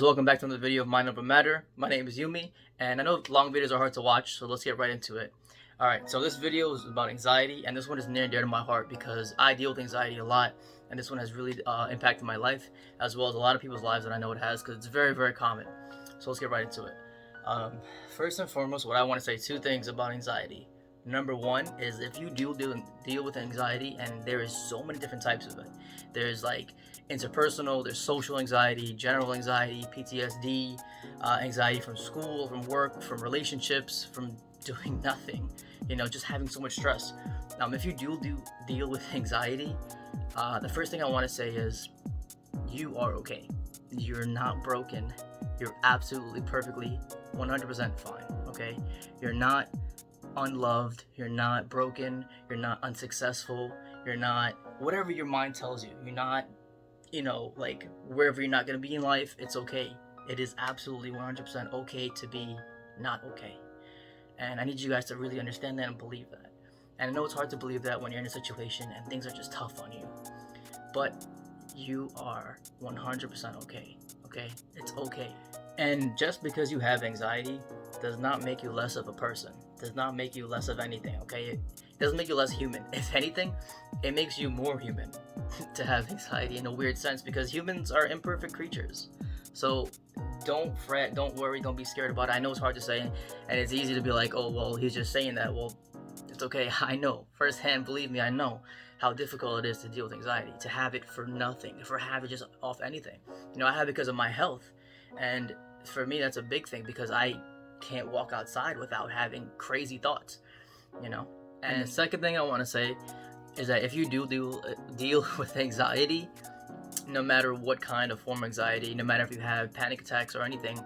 Welcome back to another video of Mind Over Matter. My name is Yumi, and I know long videos are hard to watch, so let's get right into it. Alright, so this video is about anxiety, and this one is near and dear to my heart because I deal with anxiety a lot, and this one has really impacted my life, as well as a lot of people's lives that I know it has, because it's very, very common. So let's get right into it. First and foremost, what I want to say, two things about anxiety. Number one is if you deal with anxiety, and there is so many different types of it. There's like interpersonal, there's social anxiety, general anxiety, PTSD, anxiety from school, from work, from relationships, from doing nothing, just having so much stress. If you do deal with anxiety, the first thing I want to say is you are okay. You're not broken. You're absolutely perfectly 100% fine, okay? You're not unloved, you're not broken, you're not unsuccessful, you're not whatever your mind tells you. You're not, like wherever you're not going to be in life, it's okay. It is absolutely 100% okay to be not okay. And I need you guys to really understand that and believe that. And I know it's hard to believe that when you're in a situation and things are just tough on you. But you are 100% okay, okay? It's okay. And just because you have anxiety does not make you less of a person, does not make you less of anything, okay? It doesn't make you less human. If anything, it makes you more human to have anxiety in a weird sense, because humans are imperfect creatures. So don't fret, don't worry, don't be scared about it. I know it's hard to say, and it's easy to be like, oh, well, he's just saying that. Well, it's okay. I know firsthand, believe me, I know how difficult it is to deal with anxiety, to have it for nothing, for have it just off anything. I have it because of my health, and for me that's a big thing because I can't walk outside without having crazy thoughts, And the second thing I want to say is that if you do deal with anxiety, no matter what kind of form of anxiety, no matter if you have panic attacks or anything,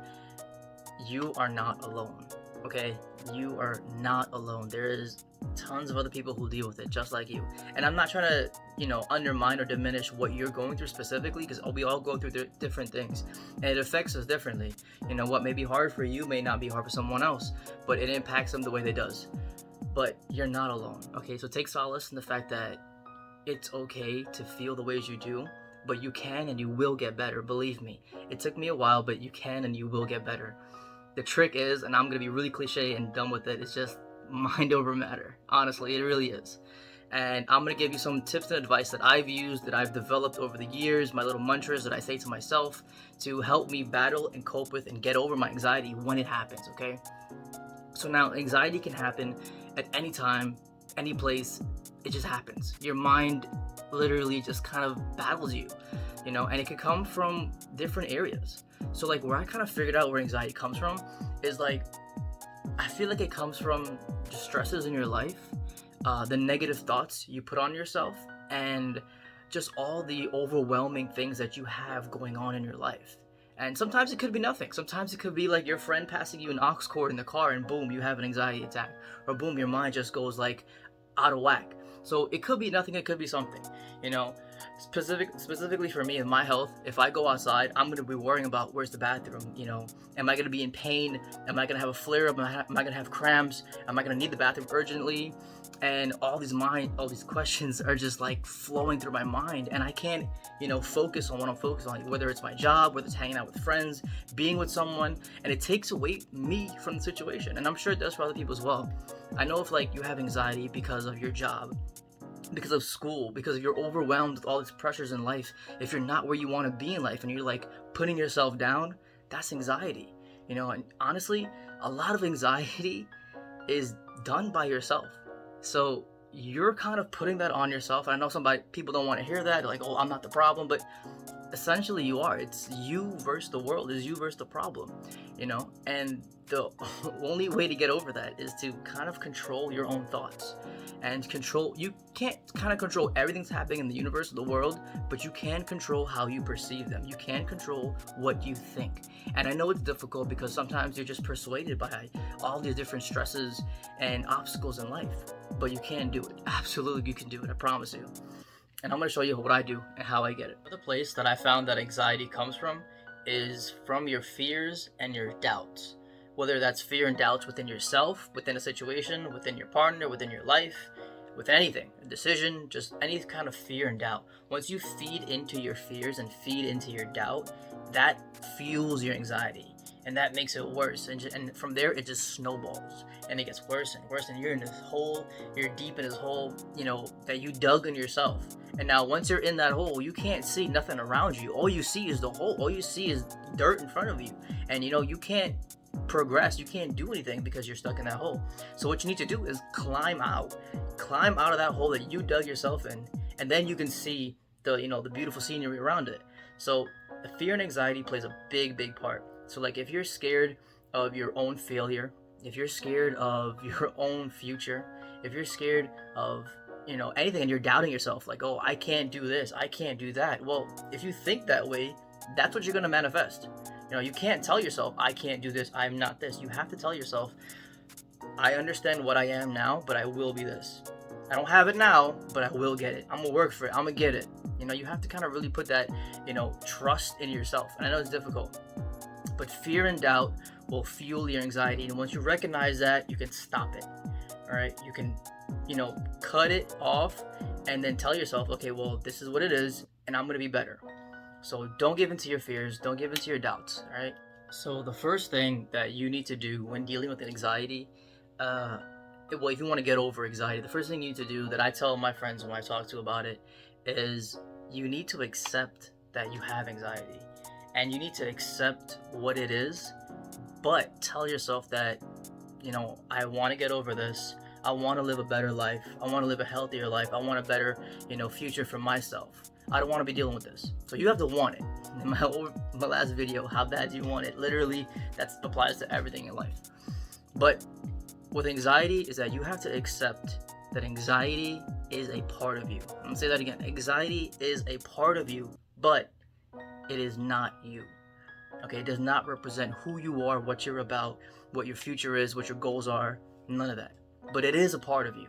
you are not alone, okay? You are not alone. There is tons of other people who deal with it just like you. And I'm not trying to, undermine or diminish what you're going through specifically, because we all go through different things and it affects us differently. What may be hard for you may not be hard for someone else, but it impacts them the way it does. But you're not alone, okay? So take solace in the fact that it's okay to feel the ways you do, but you can and you will get better. Believe me, it took me a while, but you can and you will get better. The trick is, and I'm gonna be really cliche and done with it, it's just mind over matter. Honestly, it really is. And I'm gonna give you some tips and advice that I've used, that I've developed over the years, my little mantras that I say to myself to help me battle and cope with and get over my anxiety when it happens, okay? So now, anxiety can happen at any time, any place. It just happens. Your mind literally just kind of battles you, and it can come from different areas. So like where I kind of figured out where anxiety comes from is like, I feel like it comes from just stresses in your life, the negative thoughts you put on yourself, and just all the overwhelming things that you have going on in your life. And sometimes it could be nothing. Sometimes it could be like your friend passing you an aux cord in the car and boom, you have an anxiety attack. Or boom, your mind just goes like out of whack. So it could be nothing, it could be something, Specifically for me and my health, if I go outside, I'm going to be worrying about where's the bathroom, Am I going to be in pain? Am I going to have a flare-up? Am I going to have cramps? Am I going to need the bathroom urgently? And all these questions are just like flowing through my mind, and I can't, focus on what I'm focused on, whether it's my job, whether it's hanging out with friends, being with someone, and it takes away me from the situation. And I'm sure it does for other people as well. I know if like you have anxiety because of your job, because of school, because you're overwhelmed with all these pressures in life, if you're not where you want to be in life and you're like putting yourself down, that's anxiety. And honestly, a lot of anxiety is done by yourself. So you're kind of putting that on yourself. I know people don't want to hear that. They're like, oh, I'm not the problem, but essentially you are. It's you versus the world, is you versus the problem, and the only way to get over that is to kind of control your own thoughts. And you can't kind of control everything that's happening in the universe or the world, but you can control how you perceive them. You can control what you think. And I know it's difficult because sometimes you're just persuaded by all these different stresses and obstacles in life, but you can do it. Absolutely, you can do it. I promise you. And I'm going to show you what I do and how I get it. The place that I found that anxiety comes from is from your fears and your doubts. Whether that's fear and doubts within yourself, within a situation, within your partner, within your life, with anything, a decision, just any kind of fear and doubt. Once you feed into your fears and feed into your doubt, that fuels your anxiety, and that makes it worse. And from there, it just snowballs, and it gets worse and worse. And you're in this hole. You're deep in this hole, that you dug in yourself. And now, once you're in that hole, you can't see nothing around you. All you see is the hole. All you see is dirt in front of you, and you can't progress. You can't do anything because you're stuck in that hole. So what you need to do is climb out of that hole that you dug yourself in, and then you can see the beautiful scenery around it. So fear and anxiety plays a big part. So like, if you're scared of your own failure, if you're scared of your own future, if you're scared of anything, and you're doubting yourself, like, oh, I can't do this, I can't do that. Well, if you think that way, that's what you're going to manifest. You can't tell yourself, I can't do this, I'm not this. You have to tell yourself, I understand what I am now, but I will be this. I don't have it now, but I will get it. I'm gonna work for it. I'm gonna get it. You have to kind of really put that, trust in yourself. And I know it's difficult, but fear and doubt will fuel your anxiety. And once you recognize that, you can stop it. All right, you can, cut it off, and then tell yourself, okay, well, this is what it is, and I'm gonna be better. So don't give in to your fears. Don't give in to your doubts. All right. So the first thing that you need to do when dealing with anxiety, if you want to get over anxiety, the first thing you need to do, that I tell my friends when I talk to about it, is you need to accept that you have anxiety, and you need to accept what it is, but tell yourself that, I want to get over this. I want to live a better life. I want to live a healthier life. I want a better, future for myself. I don't want to be dealing with this. So you have to want it. In my last video, how bad do you want it? Literally, that applies to everything in life. But with anxiety is that you have to accept that anxiety is a part of you. I'm going to say that again. Anxiety is a part of you, but it is not you. Okay, it does not represent who you are, what you're about, what your future is, what your goals are, none of that. But it is a part of you.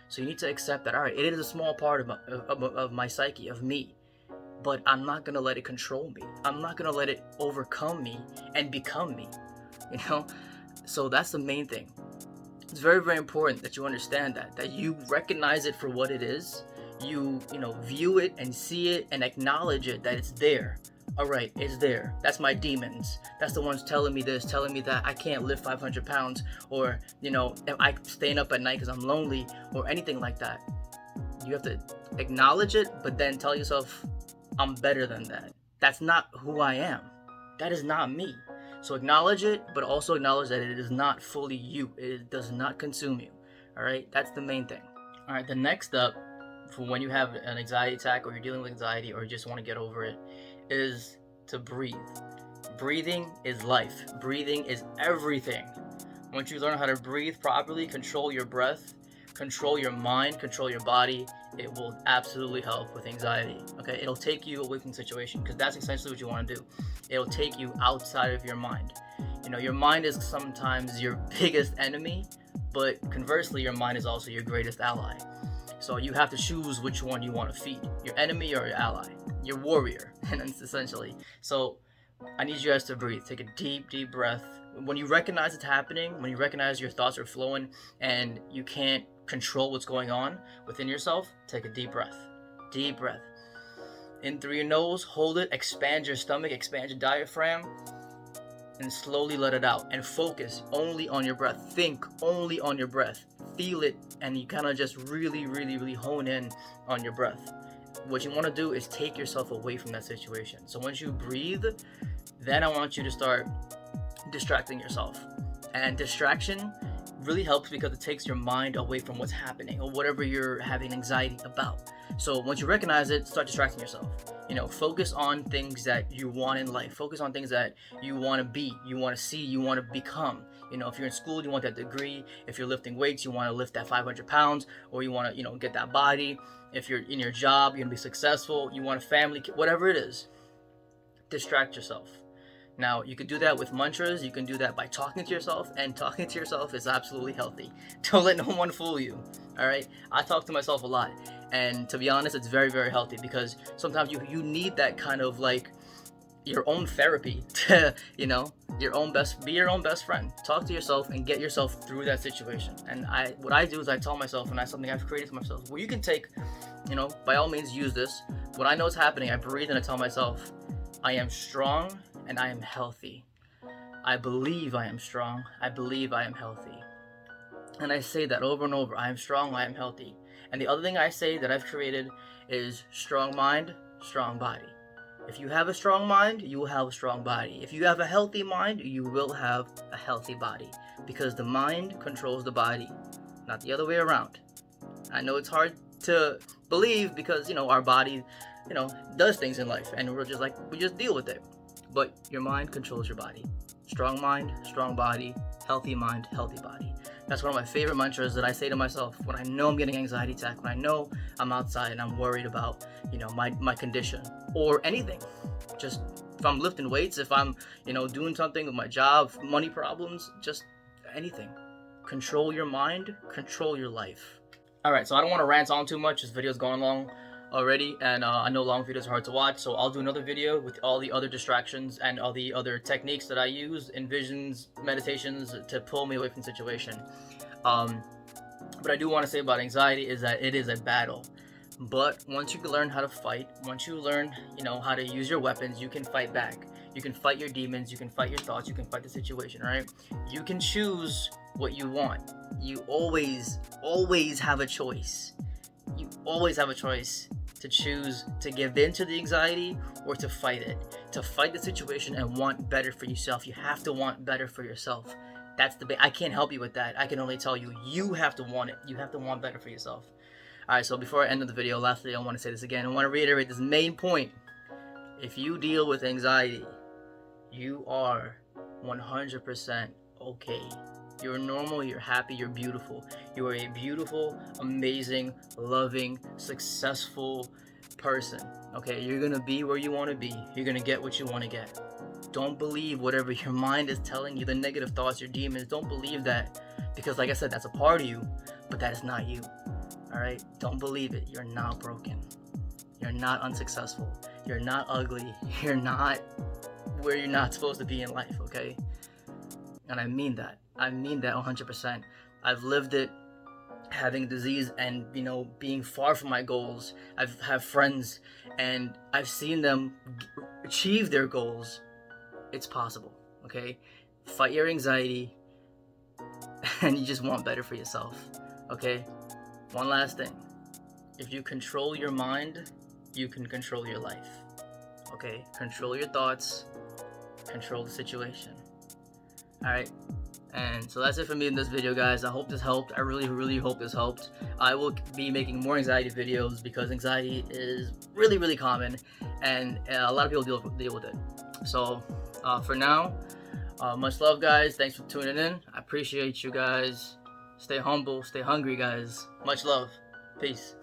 So you need to accept that, all right, it is a small part of my psyche, of me, but I'm not going to let it control me. I'm not going to let it overcome me and become me, So that's the main thing. It's very, very important that you understand that you recognize it for what it is. You view it and see it and acknowledge it, that it's there. All right, it's there. That's my demons. That's the ones telling me this, telling me that I can't lift 500 pounds, or, if I'm staying up at night because I'm lonely, or anything like that. You have to acknowledge it, but then tell yourself, I'm better than that. That's not who I am. That is not me. So acknowledge it, but also acknowledge that it is not fully you. It does not consume you. All right, that's the main thing. All right, the next step for when you have an anxiety attack, or you're dealing with anxiety, or you just want to get over it, is to breathe. Breathing is life. Breathing is everything. Once you learn how to breathe properly, control your breath, control your mind, control your body, it will absolutely help with anxiety. Okay, it'll take you away from the situation, because that's essentially what you want to do. It'll take you outside of your mind. Your mind is sometimes your biggest enemy, but conversely, your mind is also your greatest ally. So you have to choose which one you want to feed, your enemy or your ally, your warrior, and essentially. So I need you guys to breathe. Take a deep, deep breath. When you recognize it's happening, when you recognize your thoughts are flowing and you can't control what's going on within yourself, take a deep breath. Deep breath. In through your nose, hold it, expand your stomach, expand your diaphragm, and slowly let it out. And focus only on your breath. Think only on your breath. Feel it, and you kind of just really, really, really hone in on your breath. What you want to do is take yourself away from that situation. So once you breathe, then I want you to start distracting yourself. And distraction really helps because it takes your mind away from what's happening or whatever you're having anxiety about. So once you recognize it, start distracting yourself. Focus on things that you want in life. Focus on things that you want to be, you want to see, you want to become. If you're in school, you want that degree. If you're lifting weights, you want to lift that 500 pounds, or you want to, get that body. If you're in your job, you're going to be successful. You want a family, whatever it is. Distract yourself. Now, you can do that with mantras. You can do that by talking to yourself, and talking to yourself is absolutely healthy. Don't let no one fool you. All right? I talk to myself a lot, and to be honest, it's very, very healthy, because sometimes you need that kind of like your own therapy to, be your own best friend. Talk to yourself and get yourself through that situation. And what I do is I tell myself, and that's something I've created for myself, well, you can take, by all means use this. When I know it's happening, I breathe and I tell myself, I am strong, and I am healthy. I believe I am strong. I believe I am healthy. And I say that over and over. I am strong, I am healthy. And the other thing I say that I've created is strong mind, strong body. If you have a strong mind, you will have a strong body. If you have a healthy mind, you will have a healthy body. Because the mind controls the body, not the other way around. I know it's hard to believe because, our body, does things in life. And we just deal with it. But your mind controls your body. Strong mind, strong body, healthy mind, healthy body. That's one of my favorite mantras that I say to myself when I know I'm getting an anxiety attack, when I know I'm outside and I'm worried about, my condition or anything. Just if I'm lifting weights, if I'm, doing something with my job, money problems, just anything. Control your mind, control your life. All right, so I don't want to rant on too much. This video's going long already, and I know long videos are hard to watch, so I'll do another video with all the other distractions and all the other techniques that I use, envisions, meditations to pull me away from the situation. But I do want to say about anxiety is that it is a battle. But once you learn how to fight, once you learn, how to use your weapons, you can fight back. You can fight your demons, you can fight your thoughts, you can fight the situation, right? You can choose what you want. You always have a choice. You always have a choice to choose to give in to the anxiety or to fight it. To fight the situation and want better for yourself. You have to want better for yourself. That's I can't help you with that. I can only tell you, you have to want it. You have to want better for yourself. Alright, so before I end the video, lastly, I want to say this again. I want to reiterate this main point. If you deal with anxiety, you are 100% okay. You're normal, you're happy, you're beautiful. You are a beautiful, amazing, loving, successful person. Okay, you're gonna be where you want to be. You're gonna get what you want to get. Don't believe whatever your mind is telling you, the negative thoughts, your demons. Don't believe that, because like I said, that's a part of you, but that is not you. Alright, don't believe it. You're not broken. You're not unsuccessful. You're not ugly. You're not where you're not supposed to be in life, okay? And I mean that. I mean that 100%. I've lived it, having disease and, being far from my goals. I've have friends and I've seen them achieve their goals. It's possible, okay? Fight your anxiety and you just want better for yourself, okay? One last thing. If you control your mind, you can control your life, okay? Control your thoughts, control the situation. All right, and so that's it for me in this video, guys. I hope this helped. I really hope this helped. I will be making more anxiety videos because anxiety is really common, and a lot of people deal with it. So for now, much love, guys. Thanks for tuning in. I appreciate you guys. Stay humble, stay hungry, guys. Much love. Peace.